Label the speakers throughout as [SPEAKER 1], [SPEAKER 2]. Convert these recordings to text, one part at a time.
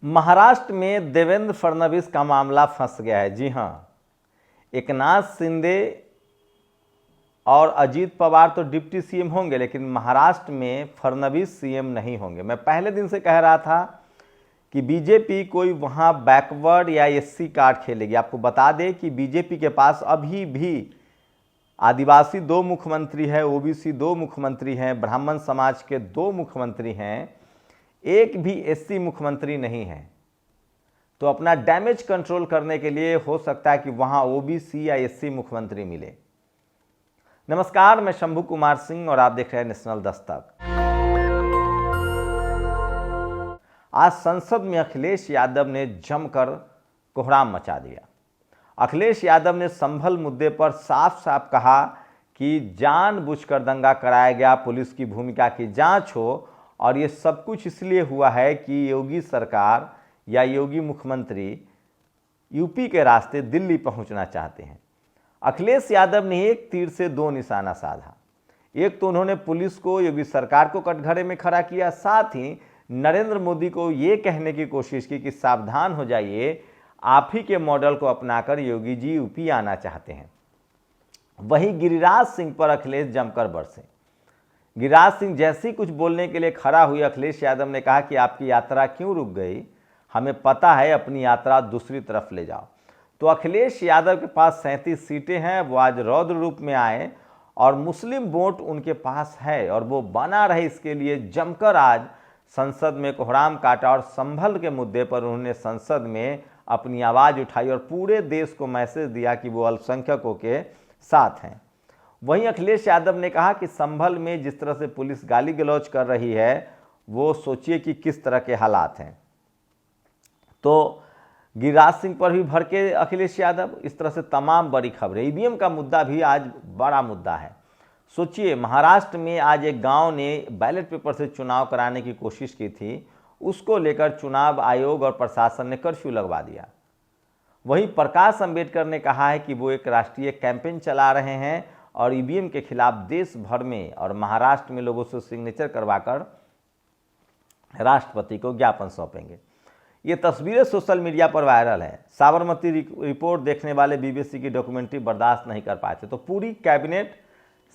[SPEAKER 1] महाराष्ट्र में देवेंद्र फडणवीस का मामला फंस गया है। जी हाँ, एकनाथ शिंदे और अजीत पवार तो डिप्टी सीएम होंगे, लेकिन महाराष्ट्र में फडणवीस सीएम नहीं होंगे। मैं पहले दिन से कह रहा था कि बीजेपी कोई वहाँ बैकवर्ड या एससी कार्ड खेलेगी। आपको बता दें कि बीजेपी के पास अभी भी आदिवासी 2 मुख्यमंत्री हैं, ओबीसी 2 मुख्यमंत्री हैं, ब्राह्मण समाज के 2 मुख्यमंत्री हैं, एक भी एससी मुख्यमंत्री नहीं है। तो अपना डैमेज कंट्रोल करने के लिए हो सकता है कि वहां ओबीसी या एससी मुख्यमंत्री मिले। नमस्कार, मैं शंभू कुमार सिंह और आप देख रहे हैं नेशनल दस्तक। आज संसद में अखिलेश यादव ने जमकर कोहराम मचा दिया। अखिलेश यादव ने संभल मुद्दे पर साफ साफ कहा कि जानबूझकर दंगा कराया गया, पुलिस की भूमिका की जांच हो, और ये सब कुछ इसलिए हुआ है कि योगी सरकार या योगी मुख्यमंत्री यूपी के रास्ते दिल्ली पहुंचना चाहते हैं। अखिलेश यादव ने एक तीर से 2 निशाना साधा। एक तो उन्होंने पुलिस को, योगी सरकार को कटघरे में खड़ा किया, साथ ही नरेंद्र मोदी को ये कहने की कोशिश की कि सावधान हो जाइए, आप ही के मॉडल को अपनाकर योगी जी यूपी आना चाहते हैं। वहीं गिरिराज सिंह पर अखिलेश जमकर बरसे। गिरिराज सिंह जैसे ही कुछ बोलने के लिए खड़ा हुए, अखिलेश यादव ने कहा कि आपकी यात्रा क्यों रुक गई, हमें पता है, अपनी यात्रा दूसरी तरफ ले जाओ। तो अखिलेश यादव के पास 37 सीटें हैं, वो आज रौद्र रूप में आए और मुस्लिम वोट उनके पास है और वो बना रहे, इसके लिए जमकर आज संसद में कोहराम काटा और संभल के मुद्दे पर उन्होंने संसद में अपनी आवाज़ उठाई और पूरे देश को मैसेज दिया कि वो अल्पसंख्यकों के साथ हैं। वहीं अखिलेश यादव ने कहा कि संभल में जिस तरह से पुलिस गाली गलौज कर रही है, वो सोचिए कि किस तरह के हालात हैं। तो गिरिराज सिंह पर भी भड़के अखिलेश यादव। इस तरह से तमाम बड़ी खबरें। ईवीएम का मुद्दा भी आज बड़ा मुद्दा है। सोचिए, महाराष्ट्र में आज एक गांव ने बैलेट पेपर से चुनाव कराने की कोशिश की थी, उसको लेकर चुनाव आयोग और प्रशासन ने कर्फ्यू लगवा दिया। वहीं प्रकाश अंबेडकर ने कहा है कि वो एक राष्ट्रीय कैंपेन चला रहे हैं और ईवीएम के खिलाफ देश भर में और महाराष्ट्र में लोगों से सिग्नेचर करवाकर राष्ट्रपति को ज्ञापन सौंपेंगे। ये तस्वीरें सोशल मीडिया पर वायरल है। साबरमती रिपोर्ट देखने वाले बीबीसी की डॉक्यूमेंट्री बर्दाश्त नहीं कर पाए थे, तो पूरी कैबिनेट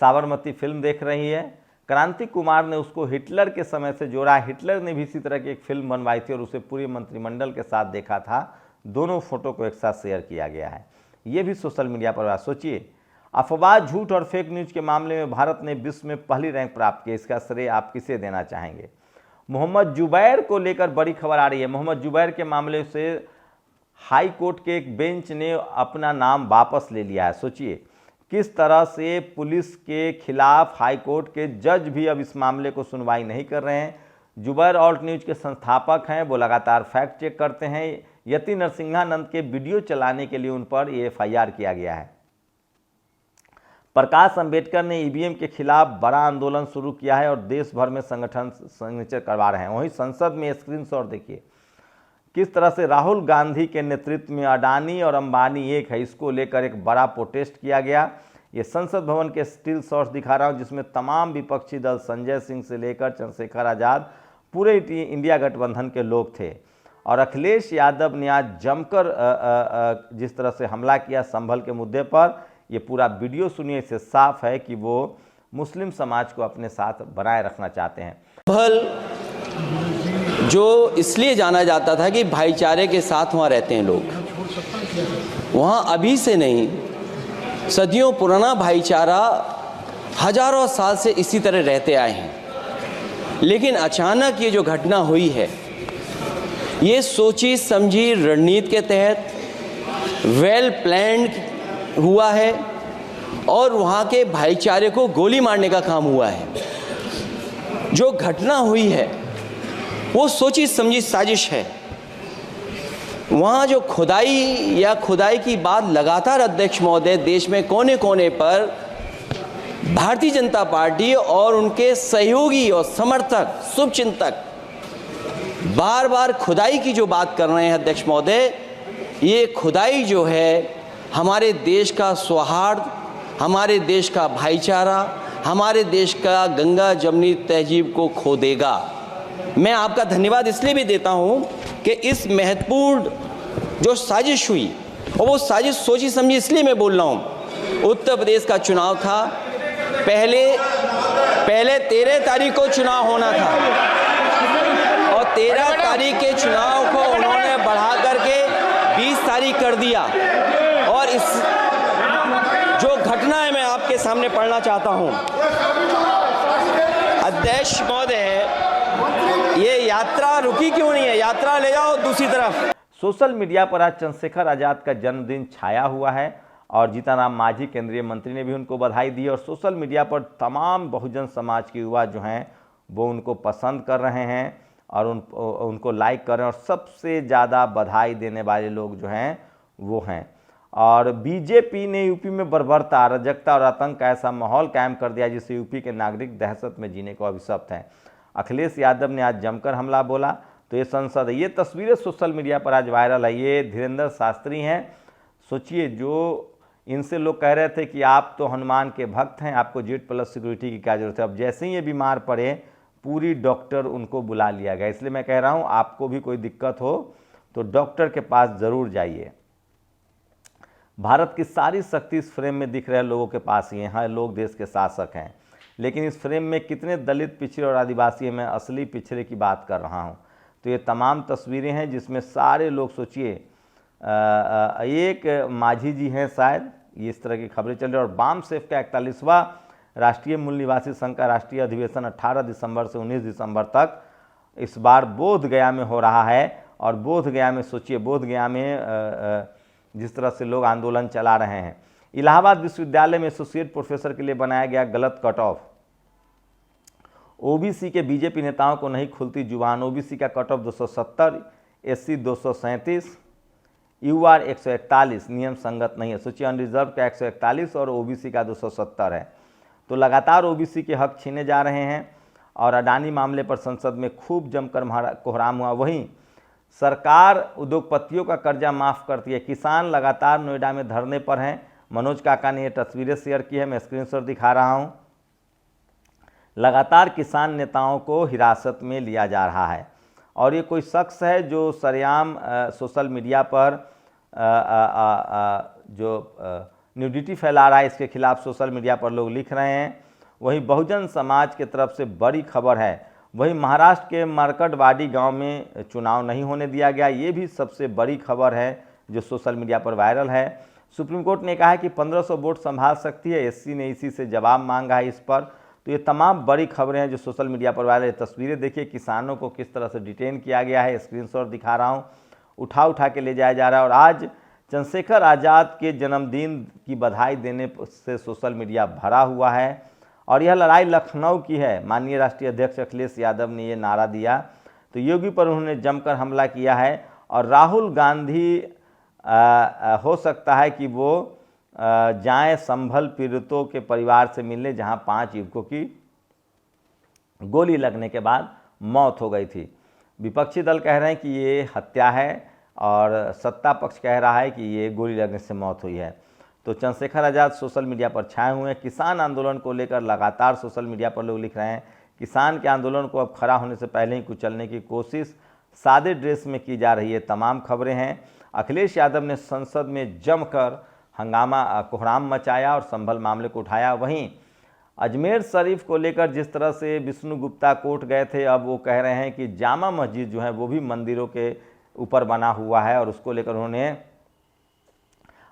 [SPEAKER 1] साबरमती फिल्म देख रही है। क्रांति कुमार ने उसको हिटलर के समय से जोड़ा। हिटलर ने भी इसी तरह की एक फिल्म बनवाई थी और उसे पूरे मंत्रिमंडल के साथ देखा था। दोनों फोटो को एक साथ शेयर किया गया है। ये भी सोशल मीडिया पर। सोचिए, अफवाह, झूठ और फेक न्यूज के मामले में भारत ने विश्व में पहली रैंक प्राप्त की। इसका श्रेय आप किसे देना चाहेंगे? मोहम्मद जुबैर को लेकर बड़ी खबर आ रही है। मोहम्मद जुबैर के मामले से हाई कोर्ट के एक बेंच ने अपना नाम वापस ले लिया है। सोचिए किस तरह से पुलिस के खिलाफ हाई कोर्ट के जज भी अब इस मामले को सुनवाई नहीं कर रहे हैं। जुबैर ऑल्ट न्यूज के संस्थापक हैं, वो लगातार फैक्ट चेक करते हैं। यति नरसिंहानंद के वीडियो चलाने के लिए उन पर एफआईआर किया गया है। प्रकाश अंबेडकर ने ईवीएम के खिलाफ बड़ा आंदोलन शुरू किया है और देश भर में संगठन सिग्नेचर करवा रहे हैं। वहीं संसद में स्क्रीनशॉट देखिए किस तरह से राहुल गांधी के नेतृत्व में अडानी और अंबानी एक है, इसको लेकर एक बड़ा प्रोटेस्ट किया गया। ये संसद भवन के स्टिल शॉट्स दिखा रहा हूँ, जिसमें तमाम विपक्षी दल, संजय सिंह से लेकर चंद्रशेखर आज़ाद, पूरे इंडिया गठबंधन के लोग थे। और अखिलेश यादव ने आज जमकर जिस तरह से हमला किया संभल के मुद्दे पर, ये पूरा वीडियो सुनिए। इससे साफ है कि वो मुस्लिम समाज को अपने साथ बनाए रखना चाहते हैं।
[SPEAKER 2] संभल जो इसलिए जाना जाता था कि भाईचारे के साथ वहाँ रहते हैं लोग। वहाँ अभी से नहीं, सदियों पुराना भाईचारा हजारों साल से इसी तरह रहते आए हैं। लेकिन अचानक ये जो घटना हुई है, ये सोची समझी रणनीति के तहत वेल प्लान्ड हुआ है और वहाँ के भाईचारे को गोली मारने का काम हुआ है। जो घटना हुई है वो सोची समझी साजिश है। वहाँ जो खुदाई की बात लगातार अध्यक्ष महोदय देश में कोने कोने पर भारतीय जनता पार्टी और उनके सहयोगी और समर्थक, शुभचिंतक बार बार खुदाई की जो बात कर रहे हैं अध्यक्ष महोदय, ये खुदाई जो है हमारे देश का सौहार्द, हमारे देश का भाईचारा, हमारे देश का गंगा जमनी तहजीब को खो देगा। मैं आपका धन्यवाद इसलिए भी देता हूं कि इस महत्वपूर्ण जो साजिश हुई, और वो साजिश सोची समझी इसलिए मैं बोल रहा हूँ, उत्तर प्रदेश का चुनाव था, पहले 13 तारीख को चुनाव होना था और 13 तारीख के चुनाव को उन्होंने बढ़ा करके 20 तारीख कर दिया। और इस जो घटना है मैं आपके सामने पढ़ना चाहता हूँ। अध्यक्ष महोदय, ये यात्रा रुकी क्यों नहीं है? यात्रा ले जाओ दूसरी तरफ।
[SPEAKER 1] सोशल मीडिया पर आज चंद्रशेखर आजाद का जन्मदिन छाया हुआ है और जीतनराम मांझी केंद्रीय मंत्री ने भी उनको बधाई दी और सोशल मीडिया पर तमाम बहुजन समाज के युवा जो हैं वो उनको पसंद कर रहे हैं और उनको लाइक कर रहे हैं और सबसे ज़्यादा बधाई देने वाले लोग जो हैं वो हैं। और बीजेपी ने यूपी में बर्बरता, अराजकता और आतंक का ऐसा माहौल कायम कर दिया जिससे यूपी के नागरिक दहशत में जीने को अभिशप्त हैं। अखिलेश यादव ने आज जमकर हमला बोला तो ये संसद है। ये तस्वीरें सोशल मीडिया पर आज वायरल है। ये धीरेन्द्र शास्त्री हैं। सोचिए, जो इनसे लोग कह रहे थे कि आप तो हनुमान के भक्त हैं, आपको Z+ सिक्योरिटी की क्या जरूरत है। अब जैसे ही ये बीमार पड़े पूरी डॉक्टर उनको बुला लिया गया। इसलिए मैं कह रहा हूँ, आपको भी कोई दिक्कत हो तो डॉक्टर के पास ज़रूर जाइए। भारत की सारी शक्ति इस फ्रेम में दिख रहे लोगों के पास ही है। हाँ, लोग देश के शासक हैं, लेकिन इस फ्रेम में कितने दलित, पिछड़े और आदिवासी हैं? मैं असली पिछड़े की बात कर रहा हूँ। तो ये तमाम तस्वीरें हैं जिसमें सारे लोग, सोचिए, एक मांझी जी हैं शायद, ये इस तरह की खबरें चल रही है। और बामसेफ का 41वां राष्ट्रीय मूल निवासी संघ का राष्ट्रीय अधिवेशन 18 दिसंबर से 19 दिसंबर तक इस बार बोधगया में हो रहा है। और बोधगया में सोचिए, बोधगया में जिस तरह से लोग आंदोलन चला रहे हैं। इलाहाबाद विश्वविद्यालय में एसोसिएट प्रोफेसर के लिए बनाया गया गलत कट ऑफ। ओबीसी के बीजेपी नेताओं को नहीं खुलती जुबान। ओबीसी का कट ऑफ 270, एससी 237, यूआर 141 नियम संगत नहीं है। सोचिए, अनरिजर्व का 141 और ओबीसी का 270 है। तो लगातार ओबीसी के हक छीने जा रहे हैं और अडानी मामले पर संसद में खूब जमकर कोहराम हुआ। वहीं सरकार उद्योगपतियों का कर्जा माफ़ करती है। किसान लगातार नोएडा में धरने पर हैं। मनोज काका ने ये तस्वीरें शेयर की है, मैं स्क्रीनशॉट दिखा रहा हूँ। लगातार किसान नेताओं को हिरासत में लिया जा रहा है और ये कोई शख्स है जो सरेआम सोशल मीडिया पर जो न्यूडिटी फैला रहा है, इसके खिलाफ सोशल मीडिया पर लोग लिख रहे हैं। वहीं बहुजन समाज की तरफ से बड़ी खबर है। वहीं महाराष्ट्र के मरकटवाड़ी गांव में चुनाव नहीं होने दिया गया, ये भी सबसे बड़ी खबर है जो सोशल मीडिया पर वायरल है। सुप्रीम कोर्ट ने कहा है कि 1500 वोट संभाल सकती है। एससी ने इसी से जवाब मांगा है इस पर। तो ये तमाम बड़ी खबरें हैं जो सोशल मीडिया पर वायरल है। तस्वीरें देखिए, किसानों को किस तरह से डिटेन किया गया है, स्क्रीनशॉट दिखा रहा हूँ। उठा के ले जाया जा रहा है। और आज चंद्रशेखर आज़ाद के जन्मदिन की बधाई देने से सोशल मीडिया भरा हुआ है। और यह लड़ाई लखनऊ की है। माननीय राष्ट्रीय अध्यक्ष अखिलेश यादव ने ये नारा दिया तो योगी पर उन्होंने जमकर हमला किया है। और राहुल गांधी हो सकता है कि वो जाएं संभल पीड़ितों के परिवार से मिलने, जहां 5 युवकों की गोली लगने के बाद मौत हो गई थी। विपक्षी दल कह रहे हैं कि ये हत्या है और सत्ता पक्ष कह रहा है कि ये गोली लगने से मौत हुई है। तो चंद्रशेखर आज़ाद सोशल मीडिया पर छाए हुए हैं। किसान आंदोलन को लेकर लगातार सोशल मीडिया पर लोग लिख रहे हैं। किसान के आंदोलन को अब खड़ा होने से पहले ही कुचलने की कोशिश सादे ड्रेस में की जा रही है। तमाम खबरें हैं। अखिलेश यादव ने संसद में जमकर हंगामा, कोहराम मचाया और संभल मामले को उठाया। वहीं अजमेर शरीफ को लेकर जिस तरह से विष्णु गुप्ता कोर्ट गए थे, अब वो कह रहे हैं कि जामा मस्जिद जो है वो भी मंदिरों के ऊपर बना हुआ है और उसको लेकर उन्होंने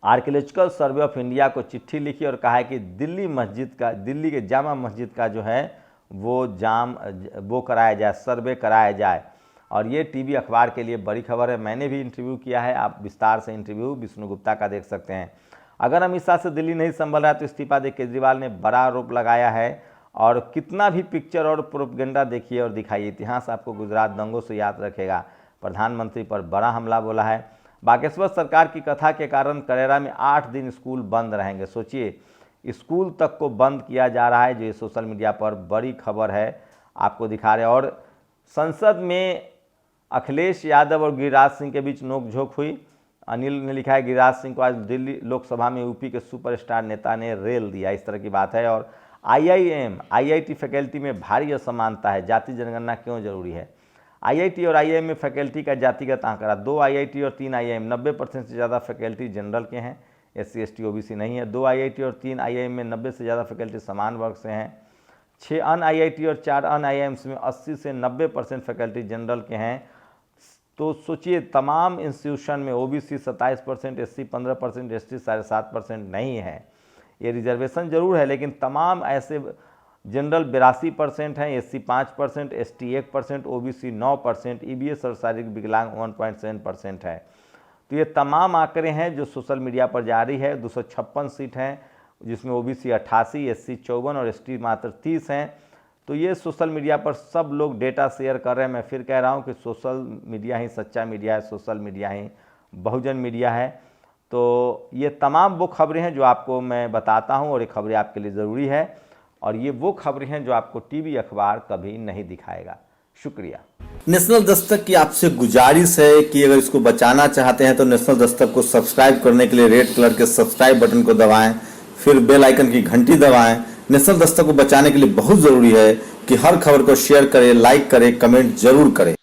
[SPEAKER 1] आर्कियोलॉजिकल सर्वे ऑफ इंडिया को चिट्ठी लिखी और कहा है कि दिल्ली के जामा मस्जिद का जो है वो कराया जाए, सर्वे कराया जाए। और ये टीवी अखबार के लिए बड़ी खबर है। मैंने भी इंटरव्यू किया है, आप विस्तार से इंटरव्यू विष्णु गुप्ता का देख सकते हैं। अगर अमित शाह से दिल्ली नहीं संभल रहा तो इस्तीफा दे, केजरीवाल ने बड़ा आरोप लगाया है। और कितना भी पिक्चर और प्रोपेगेंडा देखिए और दिखाइए, इतिहास आपको गुजरात दंगों से याद रखेगा। प्रधानमंत्री पर बड़ा हमला बोला है। बागेश्वर सरकार की कथा के कारण करेरा में 8 दिन स्कूल बंद रहेंगे। सोचिए, स्कूल तक को बंद किया जा रहा है, जो ये सोशल मीडिया पर बड़ी खबर है, आपको दिखा रहे हैं। और संसद में अखिलेश यादव और गिरिराज सिंह के बीच नोकझोंक हुई। अनिल ने लिखा है, गिरिराज सिंह को आज दिल्ली लोकसभा में यूपी के सुपरस्टार नेता ने रेल दिया, इस तरह की बात है। और IIT फैकल्टी में भारी असमानता है, जाति जनगणना क्यों जरूरी है। आईआईटी और आईआईएम में फैकल्टी का जातिगत आंकड़ा 2 आईआईटी और 3 आईआईएम 90% से ज़्यादा फैकल्टी जनरल के हैं, SC ST OBC नहीं है। 2 आईआईटी और 3 आईआईएम में 90 से ज़्यादा फैकल्टी समान वर्ग से हैं। 6 अन आईआईटी और 4 अन आईआईएम्स में 80 से 90% फैकल्टी जनरल के हैं। तो सोचिए तमाम इंस्टीट्यूशन में OBC 27%, SC 15%, ST 7.5% नहीं है। ये रिजर्वेशन जरूर है, लेकिन तमाम ऐसे जनरल 82% हैं, SC 5%, ST 1%, OBC 9%, EBS और शारीरिक विकलांग 1.7% है। तो ये तमाम आंकड़े हैं जो सोशल मीडिया पर जारी है। 256 सीट हैं, जिसमें OBC 88, SC 54 और ST मात्र 30 हैं। तो ये सोशल मीडिया पर सब लोग डेटा शेयर कर रहे हैं। मैं फिर कह रहा हूँ कि सोशल मीडिया ही सच्चा मीडिया है, सोशल मीडिया ही बहुजन मीडिया है। तो ये तमाम वो खबरें हैं जो आपको मैं बताता हूँ, और ये खबरें आपके लिए ज़रूरी है, और ये वो खबरें हैं जो आपको टीवी अखबार कभी नहीं दिखाएगा। शुक्रिया।
[SPEAKER 3] नेशनल दस्तक की आपसे गुजारिश है कि अगर इसको बचाना चाहते हैं तो नेशनल दस्तक को सब्सक्राइब करने के लिए रेड कलर के सब्सक्राइब बटन को दबाएं, फिर बेल आइकन की घंटी दबाएं। नेशनल दस्तक को बचाने के लिए बहुत जरूरी है कि हर खबर को शेयर करें, लाइक करें, कमेंट जरूर करें।